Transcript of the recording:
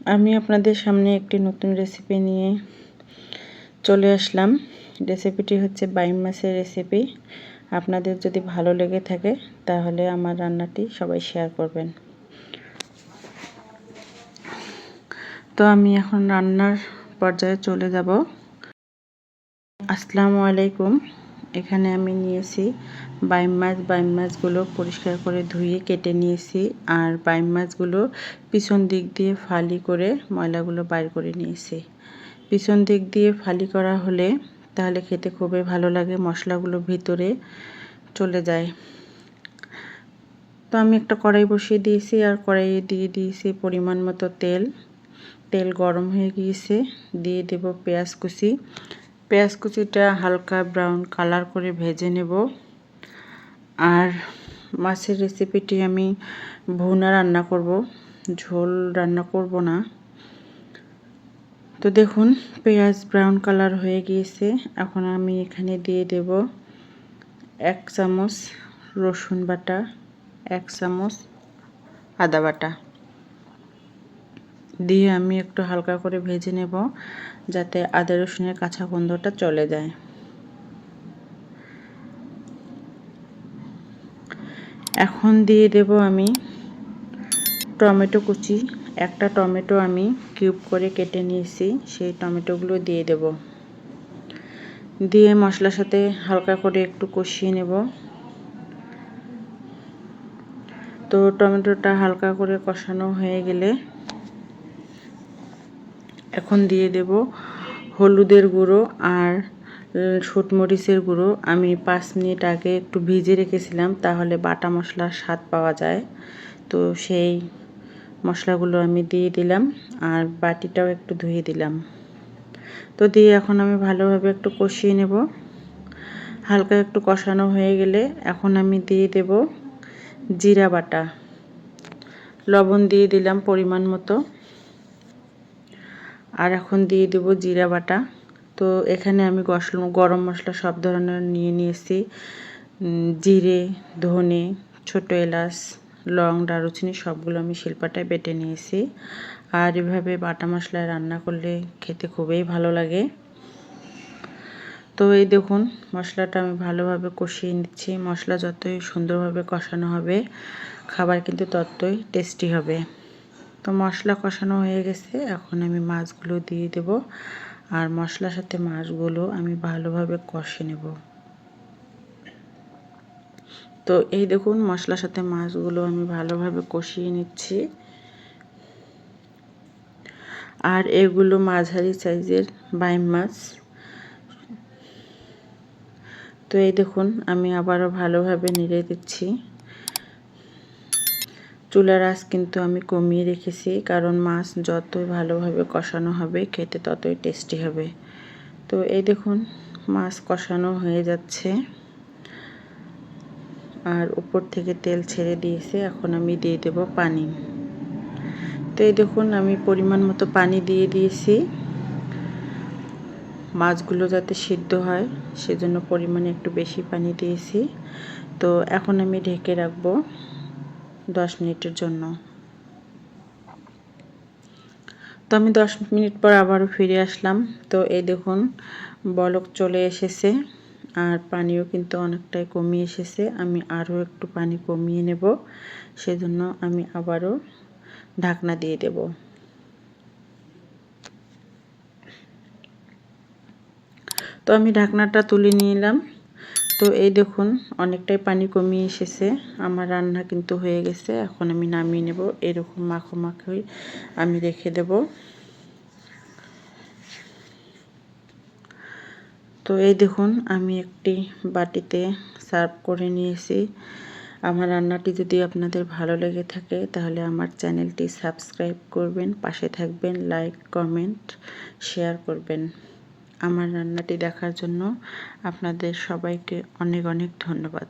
আমি আপনাদের সামনে একটি নতুন রেসিপি নিয়ে চলে আসলাম। রেসিপিটি হচ্ছে বাইম মাছের রেসিপি। আপনাদের যদি ভালো লেগে থাকে তাহলে আমার রান্নাটি সবাই শেয়ার করবেন। তো আমি এখন রান্নার পর্যায়ে চলে যাব। আসসালামু আলাইকুম। এখানে আমি নিয়েছি বাইম মাছ। বাইম মাছগুলো পরিষ্কার করে ধুয়ে কেটে নিয়েছি। আর বাইম মাছগুলো পিছন দিক দিয়ে ফালি করে ময়লাগুলো বাইর করে নিয়েছি। পিছন দিক দিয়ে ফালি করা হলে তাহলে খেতে খুবই ভালো লাগে, মশলাগুলো ভিতরে চলে যায়। তো আমি একটা কড়াই বসিয়ে দিয়েছি আর কড়াইয়ে দিয়ে দিয়েছি পরিমাণ মতো তেল। তেল গরম হয়ে গিয়েছে, দিয়ে দেব পেঁয়াজ কুচি। পেঁয়াজ কুচিটা হালকা ব্রাউন কালার করে ভেজে নেব। আর মাছের রেসিপিটি আমি ভুনা রান্না করব, ঝোল রান্না করব না। তো দেখুন পেঁয়াজ ব্রাউন কালার হয়ে গিয়েছে। এখন আমি এখানে দিয়ে দেব 1 চামচ রসুন বাটা, 1 চামচ আদা বাটা দিয়ে আমি একটু হালকা করে ভেজে নেব যাতে আদা রসুনের কাঁচা গন্ধটা চলে যায়। এখন দিয়ে দেব আমি টমেটো কুচি। একটা টমেটো আমি কিউব করে কেটে নিয়েছি, সেই টমেটোগুলো দিয়ে দেব। দিয়ে মশলার সাথে হালকা করে একটু কষিয়ে নেব। তো টমেটোটা হালকা করে কষানো হয়ে গেলে এখন দিয়ে দেব হলুদের গুঁড়ো আর শুটমরিচের গুঁড়ো। আমি 5 মিনিট আগে একটু ভিজে রেখেছিলাম, তাহলে বাটা মশলার স্বাদ পাওয়া যায়। তো সেই মশলাগুলো আমি দিয়ে দিলাম আর বাটিটাও একটু ধুয়ে দিলাম। তো দিয়ে এখন আমি ভালোভাবে একটু কষিয়ে নেব। হালকা একটু কষানো হয়ে গেলে এখন আমি দিয়ে দেব জিরা বাটা। লবণ দিয়ে দিলাম পরিমাণ মতো। আর এখন দিয়ে দেব জিরা বাটা। তো এখানে আমি গরম মশলা সব ধরনের নিয়ে নিয়েছি। জিরে, ধনে, ছোট এলাচ, লং, দারুচিনি সবগুলো আমি শিলপাটায় বেটে নিয়েছি। আর এভাবে বাটা মশলায় রান্না করলে খেতে খুবই ভালো লাগে। তো এই দেখুন মশলাটা আমি ভালোভাবে কষিয়ে নিচ্ছি। মশলা যতই সুন্দরভাবে কষানো হবে খাবার কিন্তু ততই টেস্টি হবে। তো মশলা কষানো হয়ে গেছে, এখন আমি মাছগুলো দিয়ে দেব। আর মশলার সাথে মাছগুলো আমি ভালোভাবে কষে নেব। তো এই দেখুন মশলার সাথে মাছগুলো আমি ভালোভাবে কষিয়ে নিচ্ছি। আর এগুলো মাঝারি সাইজের বাইম মাছ। তো এই দেখুন আমি আবারও ভালোভাবে নেড়ে দিচ্ছি। চুলার আঁচ কিন্তু আমি কমিয়ে রেখেছি, কারণ মাছ যতই ভালোভাবে কষানো হবে খেতে ততই টেস্টি হবে। তো এই দেখুন মাছ কষানো হয়ে যাচ্ছে আর উপর থেকে তেল ছেড়ে দিয়েছে। এখন আমি দিয়ে দেব পানি। তো এই দেখুন আমি পরিমাণ মতো পানি দিয়ে দিয়েছি। মাছগুলো যাতে সিদ্ধ হয় সেজন্য পরিমাণে একটু বেশি পানি দিয়েছি। তো এখন আমি ঢেকে রাখবো 10 মিনিটের জন্য। তো আমি 10 মিনিট পর আবারও ফিরে আসলাম। তো এই দেখুন বলক চলে এসেছে আর পানিও কিন্তু অনেকটাই কমিয়ে এসেছে। আমি আরও একটু পানি কমিয়ে নেব, সেজন্য আমি আবারও ঢাকনা দিয়ে দেব। তো আমি ঢাকনাটা তুলে নিলাম। তো এই দেখুন অনেকটাই পানি কমিয়ে এসেছে। আমার রান্না কিন্তু হয়ে গেছে। এখন আমি নামিয়ে নেব। এরকম মাখো মাখোই আমি রেখে দেব। তো এই দেখুন আমি একটি বাটিতে সার্ভ করে নিয়েছি। আমার রান্নাটি যদি আপনাদের ভালো লেগে থাকে তাহলে আমার চ্যানেলটি সাবস্ক্রাইব করবেন, পাশে থাকবেন, লাইক, কমেন্ট, শেয়ার করবেন। আমার রান্নাটি দেখার জন্য আপনাদের সবাইকে অনেক অনেক ধন্যবাদ।